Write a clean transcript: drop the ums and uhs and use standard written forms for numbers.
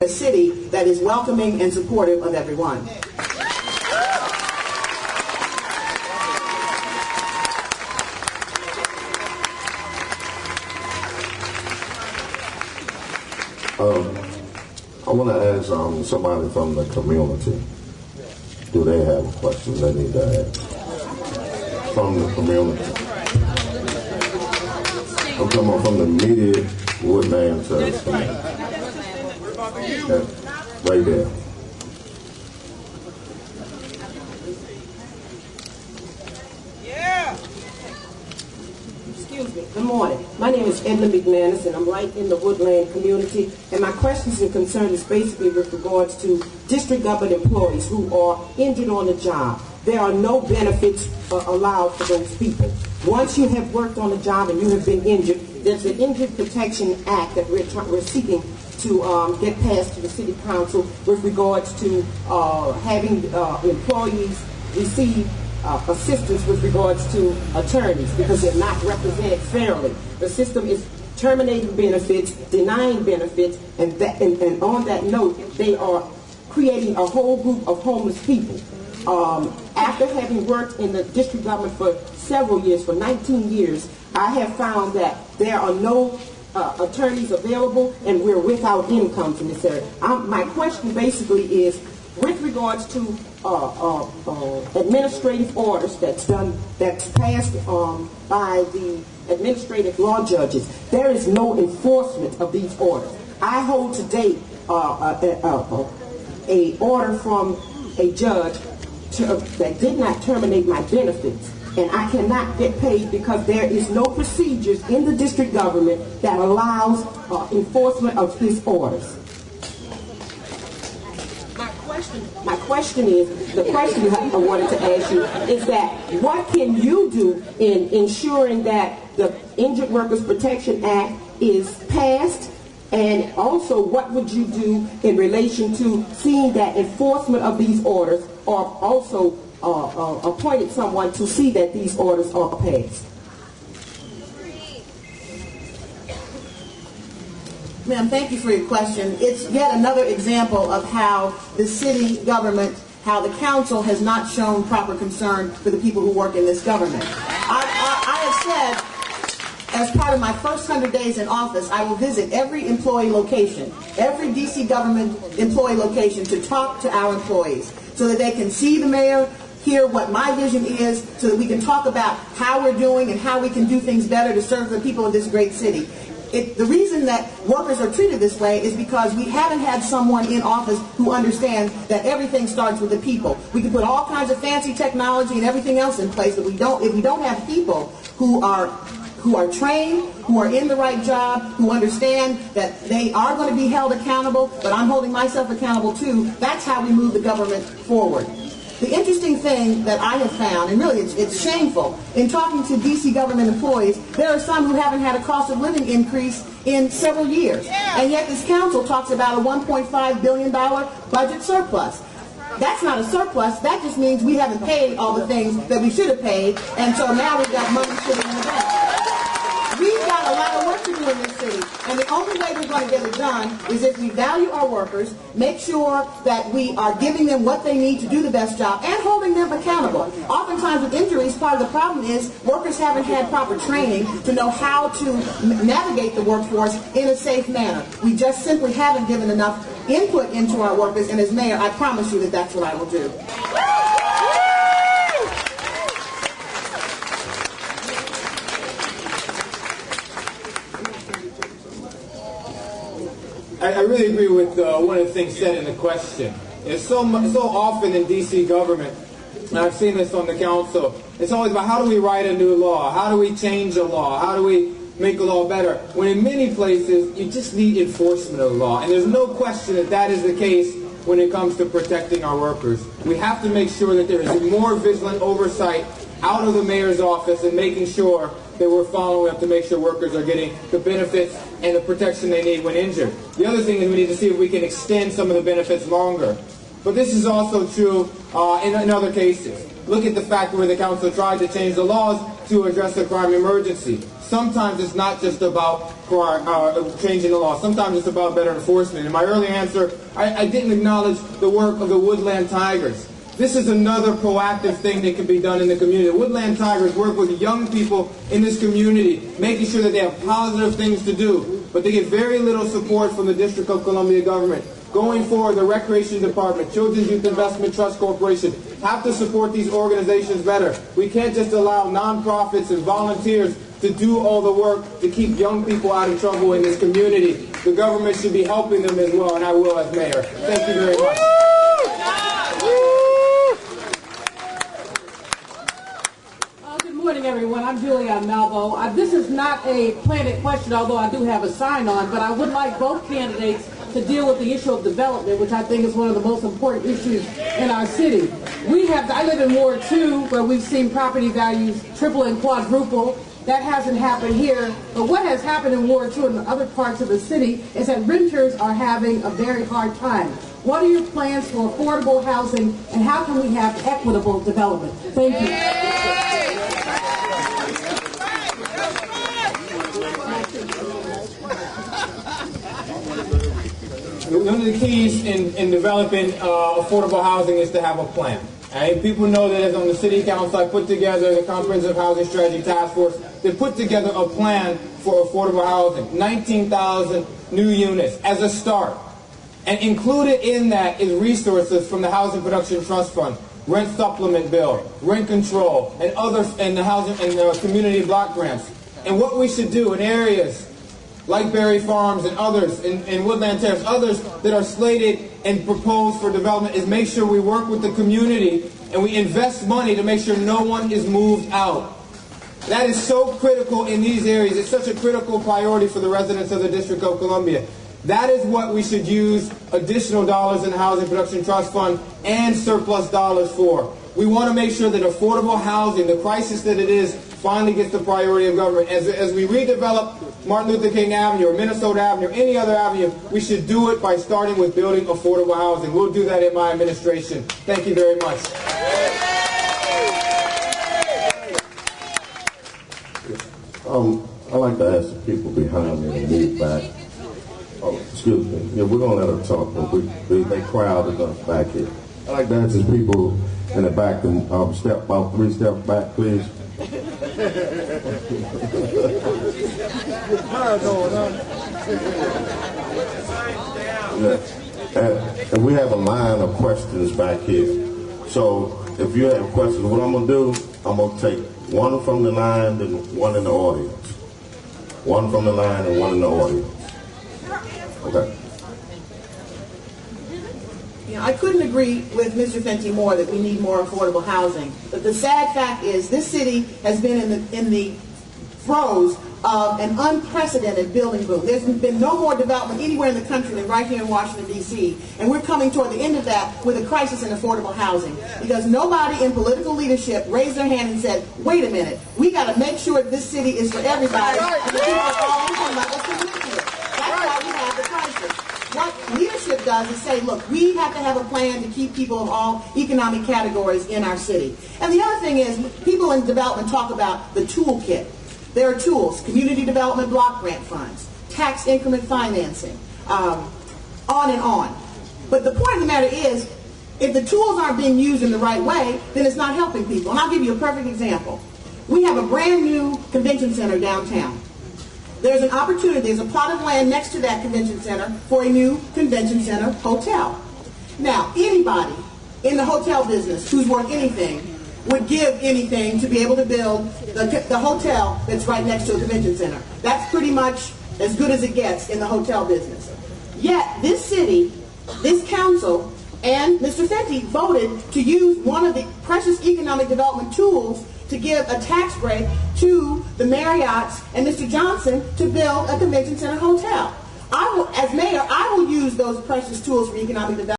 a city that is welcoming and supportive of everyone. I want to ask somebody from the community. Do they have a question they need to ask? From the community. I'm talking about from the immediate Woodland Service Community. Right there. Excuse me. Good morning. My name is Edna McManus, and I'm right in the Woodland community. And my questions and concerns is basically with regards to district government employees who are injured on the job. There are no benefits allowed for those people. Once you have worked on the job and you have been injured, there's an Injured Protection Act that we're seeking to get passed to the City Council with regards to having employees receive assistance with regards to attorneys because they're not represented fairly. The system is terminating benefits, denying benefits, and on that note, they are creating a whole group of homeless people. After having worked in the district government for several years, for 19 years, I have found that there are no attorneys available and we're without income in this area. My question basically is, with regards to administrative orders that's passed by the administrative law judges, there is no enforcement of these orders. I hold to date a order from a judge that did not terminate my benefits, and I cannot get paid because there is no procedures in the district government that allows enforcement of his orders. My question I wanted to ask you is that what can you do in ensuring that the Injured Workers Protection Act is passed, and also what would you do in relation to seeing that enforcement of these orders, or also appointed someone to see that these orders are passed? Ma'am, thank you for your question. It's yet another example of how the city government, how the council has not shown proper concern for the people who work in this government. I have said, as part of my first 100 days in office, I will visit every employee location, every DC government employee location, to talk to our employees so that they can see the mayor, hear what my vision is, so that we can talk about how we're doing and how we can do things better to serve the people of this great city. The reason that workers are treated this way is because we haven't had someone in office who understands that everything starts with the people. We can put all kinds of fancy technology and everything else in place, but if we don't have people who are trained, who are in the right job, who understand that they are going to be held accountable, but I'm holding myself accountable too, that's how we move the government forward. The interesting thing that I have found, and really it's shameful, in talking to DC government employees, there are some who haven't had a cost of living increase in several years. And yet this council talks about a $1.5 billion budget surplus. That's not a surplus. That just means we haven't paid all the things that we should have paid, and so now we've got money sitting in the bank. We've got a lot of work to do in this city, and the only way we're going to get it done is if we value our workers, make sure that we are giving them what they need to do the best job, and holding them accountable. Oftentimes with injuries, part of the problem is workers haven't had proper training to know how to navigate the workforce in a safe manner. We just simply haven't given enough input into our workers, and as mayor, I promise you that that's what I will do. I really agree with one of the things said in the question. It's so often in D.C. government, and I've seen this on the council, it's always about how do we write a new law? How do we change a law? How do we make a law better? When in many places, you just need enforcement of the law. And there's no question that that is the case when it comes to protecting our workers. We have to make sure that there is more vigilant oversight out of the mayor's office and making sure that we're following up to make sure workers are getting the benefits and the protection they need when injured. The other thing is we need to see if we can extend some of the benefits longer. But this is also true in other cases. Look at the fact where the council tried to change the laws to address the crime emergency. Sometimes it's not just about changing the law. Sometimes it's about better enforcement. In my earlier answer, I didn't acknowledge the work of the Woodland Tigers. This is another proactive thing that can be done in the community. The Woodland Tigers work with young people in this community, making sure that they have positive things to do, but they get very little support from the District of Columbia government. Going forward, the Recreation Department, Children's Youth Investment Trust Corporation have to support these organizations better. We can't just allow nonprofits and volunteers to do all the work to keep young people out of trouble in this community. The government should be helping them as well, and I will as mayor. Thank you very much. Good morning, everyone. I'm Julianne Malvo. This is not a planted question, although I do have a sign on, but I would like both candidates to deal with the issue of development, which I think is one of the most important issues in our city. I live in Ward 2, where we've seen property values triple and quadruple. That hasn't happened here. But what has happened in Ward 2 and other parts of the city is that renters are having a very hard time. What are your plans for affordable housing, and how can we have equitable development? Thank you. One of the keys in developing affordable housing is to have a plan. And people know that as on the city council, I put together the Comprehensive Housing Strategy Task Force. They put together a plan for affordable housing, 19,000 new units as a start. And included in that is resources from the Housing Production Trust Fund, rent supplement bill, rent control, and others, and the housing and community block grants. And what we should do in areas like Berry Farms and others, in Woodland Terrace, others that are slated and proposed for development, is make sure we work with the community and we invest money to make sure no one is moved out. That is so critical in these areas. It's such a critical priority for the residents of the District of Columbia. That is what we should use additional dollars in the Housing Production Trust Fund and surplus dollars for. We want to make sure that affordable housing, the crisis that it is, finally gets the priority of government. As we redevelop Martin Luther King Avenue or Minnesota Avenue or any other avenue, we should do it by starting with building affordable housing. We'll do that in my administration. Thank you very much. I like to ask the people behind me to move back. Oh, excuse me. Yeah, we're going to let her talk, but they crowded us back here. I like to ask the people in the back to step about 3 steps back, please. Yeah. And we have a line of questions back here. So if you have questions, what I'm going to do, I'm going to take one from the line and one in the audience. One from the line and one in the audience. Okay. Yeah, I couldn't agree with Mr. Fenty more that we need more affordable housing. But the sad fact is this city has been in the throes of an unprecedented building boom. There's been no more development anywhere in the country than right here in Washington, D.C. And we're coming toward the end of that with a crisis in affordable housing. Because nobody in political leadership raised their hand and said, wait a minute, we got to make sure this city is for everybody. And the people of all income levels can live here. That's why we have the crisis. What leadership does is say, look, we have to have a plan to keep people of all economic categories in our city. And the other thing is, people in development talk about the toolkit. There are tools, community development block grant funds, tax increment financing, on and on. But the point of the matter is, if the tools aren't being used in the right way, then it's not helping people. And I'll give you a perfect example. We have a brand new convention center downtown. There's an opportunity, there's a plot of land next to that convention center for a new convention center hotel. Now, anybody in the hotel business who's worth anything would give anything to be able to build the hotel that's right next to a convention center. That's pretty much as good as it gets in the hotel business. Yet, this city, this council, and Mr. Fenty voted to use one of the precious economic development tools to give a tax break to the Marriotts and Mr. Johnson to build a convention center hotel. As mayor, I will use those precious tools for economic development.